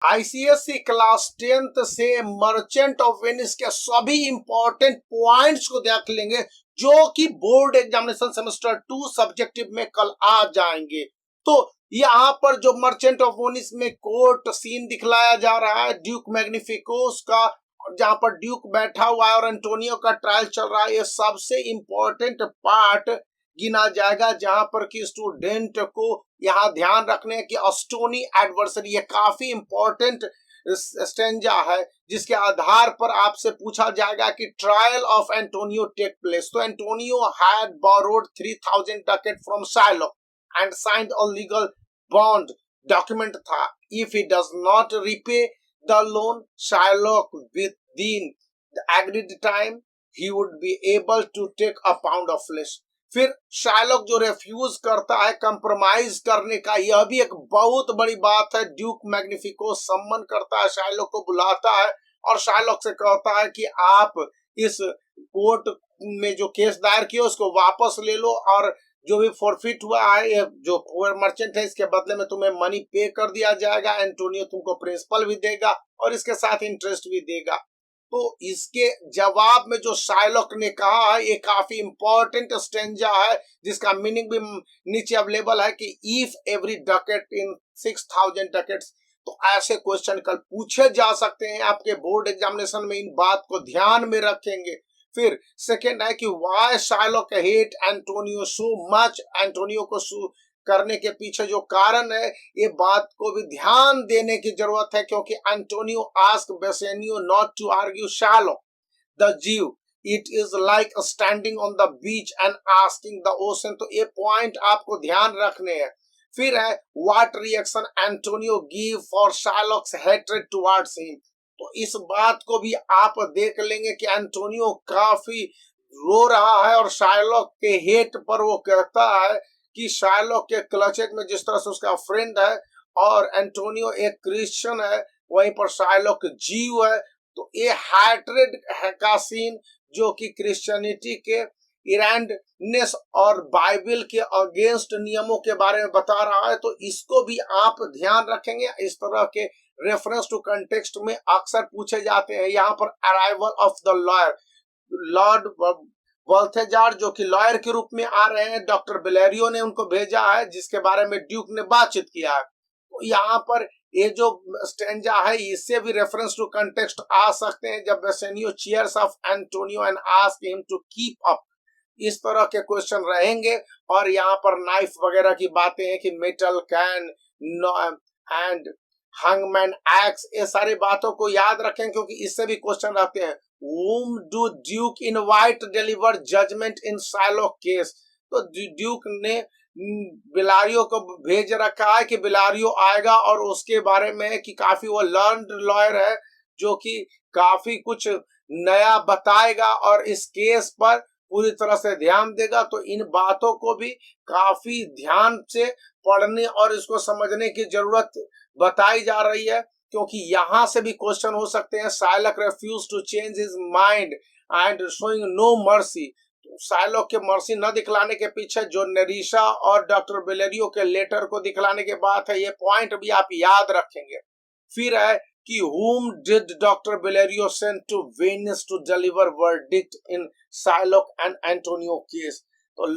ICSC class 10th से merchant of Venice के सभी इंपॉर्टेंट पॉइंट्स को देख लेंगे जो कि बोर्ड एग्जामिनेशन सेमेस्टर 2 सब्जेक्टिव में कल आ जाएंगे। तो यहाँ पर जो मर्चेंट ऑफ वेनिस में कोर्ट सीन दिखलाया जा रहा है ड्यूक मैग्निफिकोस का, जहां पर ड्यूक बैठा हुआ है और एंटोनियो का ट्रायल चल रहा है, ये सबसे इंपॉर्टेंट पार्ट गिना जाएगा जहां पर कि स्टूडेंट को यहाँ ध्यान रखने की स्टोनी एडवर्सरी, ये काफी इंपॉर्टेंट स्टेंजा है जिसके आधार पर आपसे पूछा जाएगा कि trial of Antonio take place. तो Antonio had borrowed 3000 ducat from Shylock and signed a legal bond document था। If he does not repay the loan Shylock within the agreed time he would be able to take a pound of flesh। फिर Shylock जो refuge करता है compromise करने का, यह भी एक बहुत बड़ी बात है। ड्यूक मैग्निफिको सम्मन करता है, शाइलॉक को बुलाता है और शाइलॉक से कहता है कि आप इस कोर्ट में जो केस दायर किया उसको वापस ले लो और जो भी फॉरफिट हुआ है, ये जो पुअर मर्चेंट है, इसके बदले में तुम्हें मनी पे कर दिया जाएगा। एंटोनियो तुमको प्रिंसिपल भी देगा और इसके साथ इंटरेस्ट भी देगा। तो इसके जवाब में जो शाइलॉक ने कहा है ये काफी इंपॉर्टेंट स्टेंजा है जिसका मीनिंग भी नीचे अवेलेबल है कि if every Duckett in 6000 dacoits. तो ऐसे क्वेश्चन कल पूछे जा सकते हैं आपके बोर्ड एग्जामिनेशन में, इन बात को ध्यान में रखेंगे। फिर सेकेंड है कि why Shylock hate Antonio so much, Antonio को करने के पीछे जो कारण है ये बात को भी ध्यान देने की जरूरत है, क्योंकि Antonio ask Bassanio not to argue Shylock the Jew, it is like standing on the beach and asking the ocean. तो ये पॉइंट आपको ध्यान रखने हैं। फिर है what reaction Antonio give for Shylock's hatred towards him. तो इस बात को भी आप देख लेंगे कि एंटोनियो काफी रो रहा है और शाइलॉक के हेट पर वो कहता है कि शाइलॉक के क्लचेट में जिस तरह से उसका फ्रेंड है और एंटोनियो एक क्रिश्चियन है, वहीं पर शाइलॉक जीव है। तो ये हैट्रेड का सीन जो कि क्रिश्चियनिटी के इरेंडनेस और बाइबल के अगेंस्ट नियमों के बारे में बता रहा है। तो इसको भी आप ध्यान रखेंगे। इस तरह के रेफरेंस टू कंटेक्स्ट में अक्सर पूछे जाते हैं। यहाँ पर arrival of the lawyer, lord Balthazar जो कि लॉयर के रूप में आ रहे हैं, डॉक्टर बेलेरियो ने उनको भेजा है जिसके बारे में ड्यूक ने बातचीत किया है। तो यहाँ पर ये जो स्टेंजा है इससे भी रेफरेंस टू कंटेक्स्ट आ सकते हैं। जब Bassanio cheers off Antonio and ask him to keep up, इस तरह के क्वेश्चन रहेंगे। और यहाँ पर नाइफ वगैरह की बातें हैं कि मेटल कैन एंड हंगमैन एक्स, ये सारी बातों को याद रखें क्योंकि इससे भी क्वेश्चन रहते हैं। whom do Duke invite deliver judgment in Shylock case। तो ड्यूक ने बिलारियो को भेज रखा है कि बिलारियो आएगा और उसके बारे में कि काफी वो लर्नड लॉयर है जो कि काफी कुछ नया बताएगा और इस केस पर पूरी तरह से ध्यान देगा। तो इन बातों को भी काफी ध्यान से पढ़ने और इसको समझने की जरूरत बताई जा रही है, क्योंकि यहां से भी क्वेश्चन हो सकते हैं। Shylock refuse to change his mind and showing no mercy. Shylock के मर्सी न दिखलाने के पीछे जो नेरिशा और डॉक्टर बेलेरियो के लेटर को दिखलाने के बात है, ये पॉइंट भी आप याद रखेंगे। फिर है कि whom did Dr. Bellerio send to Venice to deliver verdict in Shylock and Antonio case। तो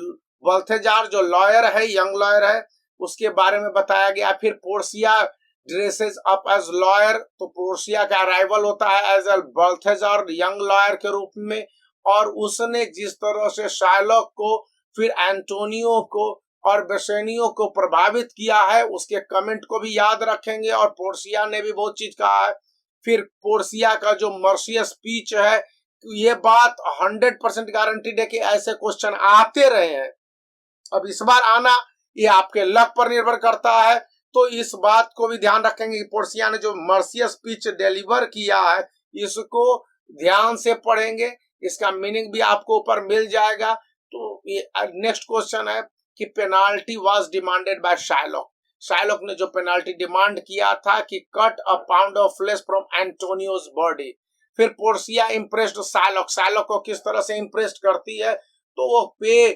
वल्थेजार जो लॉयर है, यंग लॉयर है, उसके बारे में बताया गया। फिर Portia dresses up as lawyer, तो पोर्सिया का अराइवल होता है as a Balthazar young lawyer के रूप में। और उसने जिस तरह से शाइलॉक को, फिर एंटोनियो को और बेसेनियो को प्रभावित किया है उसके कमेंट को भी याद रखेंगे। और पोर्सिया ने भी बहुत चीज कहा है। फिर पोर्सिया का जो मर्सियस स्पीच है, ये बात 100% गारंटीड है कि ऐसे क्वेश्चन आते रहे हैं। अब इस बार आना ये आपके लक पर निर्भर करता है। तो इस बात को भी ध्यान रखेंगे कि पोर्सिया ने जो मर्सियस स्पीच डिलीवर किया है इसको ध्यान से पढ़ेंगे, इसका मीनिंग भी आपको ऊपर मिल जाएगा। तो ये नेक्स्ट क्वेश्चन है कि penalty was demanded by Shylock. Shylock ने जो पेनाल्टी डिमांड किया था कि cut a pound of flesh from Antonio's body. फिर पोर्सिया इम्प्रेस्ड शाइलॉक, शाइलॉक को किस तरह से इम्प्रेस्ड करती है, तो वो pay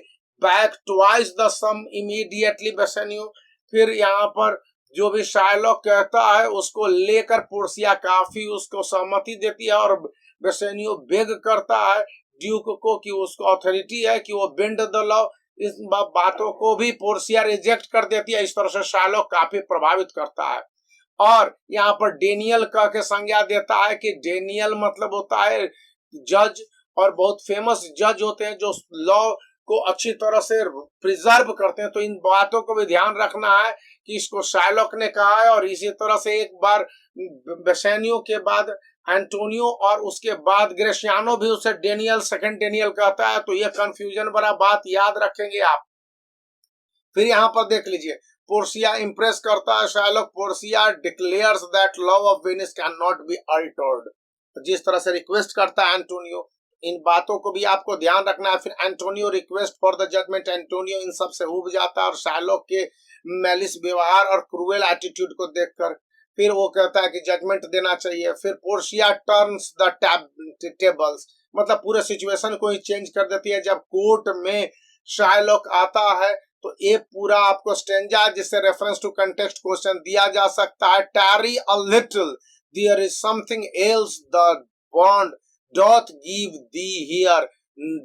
back twice the sum immediately Bassanio. फिर यहाँ पर जो भी शायलॉक कहता है उसको लेकर पोर्सिया काफी उसको सहमति देती है और बेसेनियो बेग करता है ड्यूक को कि उसको अथॉरिटी है कि वो बेंड द लॉ। इस बातों को भी पोर्सिया रिजेक्ट कर देती है। इस तरह से शायलॉक काफी प्रभावित करता है और यहाँ पर डेनियल कह के संज्ञा देता है कि डेनियल मतलब होता है जज, और बहुत फेमस जज होते हैं जो लॉ को अच्छी तरह से प्रिजर्व करते हैं। तो इन बातों को भी ध्यान रखना है कि इसको शायलॉक ने कहा है। और इसी तरह से एक बार बेसेनियो के बाद एंटोनियो और उसके बाद ग्रेशियानो भी उसे डेनियल सेकंड डेनियल कहता है। तो ये कंफ्यूजन वाला बात याद रखेंगे आप। फिर यहाँ पर देख लीजिए, पोर्सिया इंप्रेस करता है Shylock. Portia declares that law of Venice can not be altered. जिस तरह से रिक्वेस्ट करता है एंटोनियो, इन बातों को भी आपको ध्यान रखना है। फिर Antonio request for the judgment. Antonio इन सब से उब जाता है और शायलॉक के मैलिस व्यवहार और क्रूएल एटीट्यूड को देखकर फिर वो कहता है कि जजमेंट देना चाहिए। फिर पोर्सिया टर्न्स द टेबल्स, मतलब पूरे सिचुएशन को ही चेंज कर देती है। जब कोर्ट में शायलॉक आता है तो ये पूरा आपको स्टेंजा जिससे रेफरेंस टू कंटेक्स्ट क्वेश्चन दिया जा सकता है। Tarry a little, there is something else, the bond doth give thee here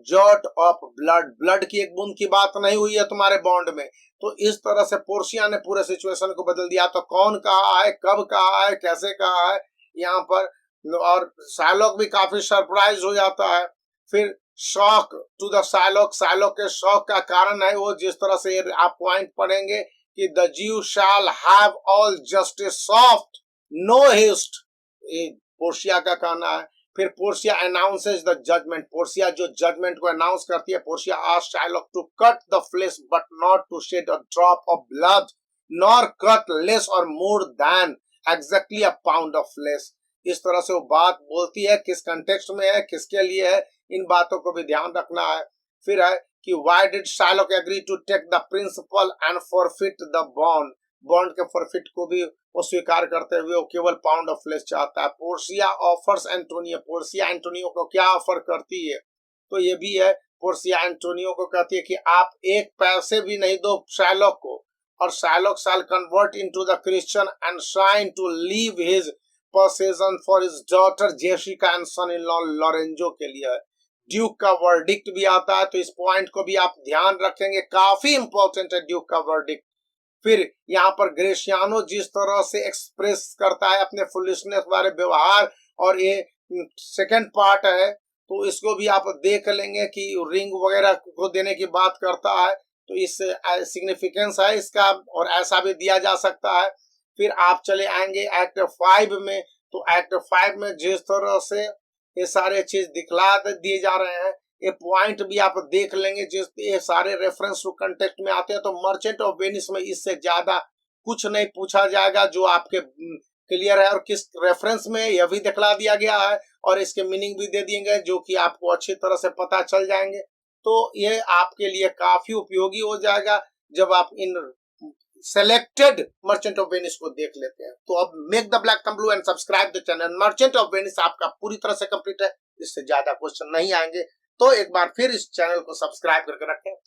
jot of blood. Blood की एक बूंद की बात नहीं हुई है तुम्हारे बॉन्ड में। तो इस तरह से पोर्सिया ने पूरे सिचुएशन को बदल दिया। तो कौन कहा है, कब कहा है, कैसे कहा है यहाँ पर, और शायलॉक भी काफी सरप्राइज हो जाता है। फिर shock to the Shylock, Shylock के शॉक का कारण है वो जिस तरह से आप पॉइंट पढ़ेंगे कि the Jew shall have all justice soft no haste, ये पोर्सिया का कहना है। फिर Portia announces the judgement, Portia जो जजमेंट को अनाउंस करती है। Portia asked Shylock to cut the flesh but not to shed a drop of blood nor cut less और more than exactly a pound of flesh. इस तरह से वो बात बोलती है, किस कंटेक्स्ट में है, किसके लिए है, इन बातों को भी ध्यान रखना है। फिर है कि why did Shylock agree to take the principal and forfeit the bond, bond के फॉरफिट को भी वो स्वीकार करते हुए वो केवल पाउंड ऑफ फ्लेश चाहता है। Portia offers Antonio, Portia Antonio को क्या ऑफर करती है, तो ये भी है। पोर्सिया एंटोनियो को कहती है कि आप एक पैसे भी नहीं दो शायलॉक को, और Shylock shall convert into the Christian and sign to leave his possession for his daughter Jessica and son in law Lorenzo के लिए। ड्यूक का वर्डिक्ट भी आता है, तो इस पॉइंट को भी आप ध्यान रखेंगे, काफी इंपॉर्टेंट है ड्यूक का वर्डिक्ट। फिर यहाँ पर ग्रेशियानो जिस तरह से एक्सप्रेस करता है अपने फुलिशनेस वाले व्यवहार, और ये सेकंड पार्ट है तो इसको भी आप देख लेंगे कि रिंग वगैरह को देने की बात करता है। तो इस सिग्निफिकेंस है इसका, और ऐसा भी दिया जा सकता है। फिर आप चले आएंगे एक्ट 5 में, तो एक्ट 5 में जिस तरह से ये सारे चीज दिखला दिए जा रहे हैं, ये पॉइंट भी आप देख लेंगे, जिस ये सारे रेफरेंस टू कंटेक्स्ट में आते हैं। तो मर्चेंट ऑफ वेनिस में इससे ज्यादा कुछ नहीं पूछा जाएगा, जो आपके क्लियर है, और किस रेफरेंस में यह भी दिखला दिया गया है, और इसके मीनिंग भी दे दिए गए जो कि आपको अच्छी तरह से पता चल जाएंगे। तो ये आपके लिए काफी उपयोगी हो जाएगा जब आप इन सेलेक्टेड मर्चेंट ऑफ वेनिस को देख लेते हैं। तो अब make the black come blue and subscribe the channel. Merchant of Venice आपका पूरी तरह से कंप्लीट है, इससे ज्यादा क्वेश्चन नहीं आएंगे। तो एक बार फिर इस चैनल को सब्सक्राइब करके रखें।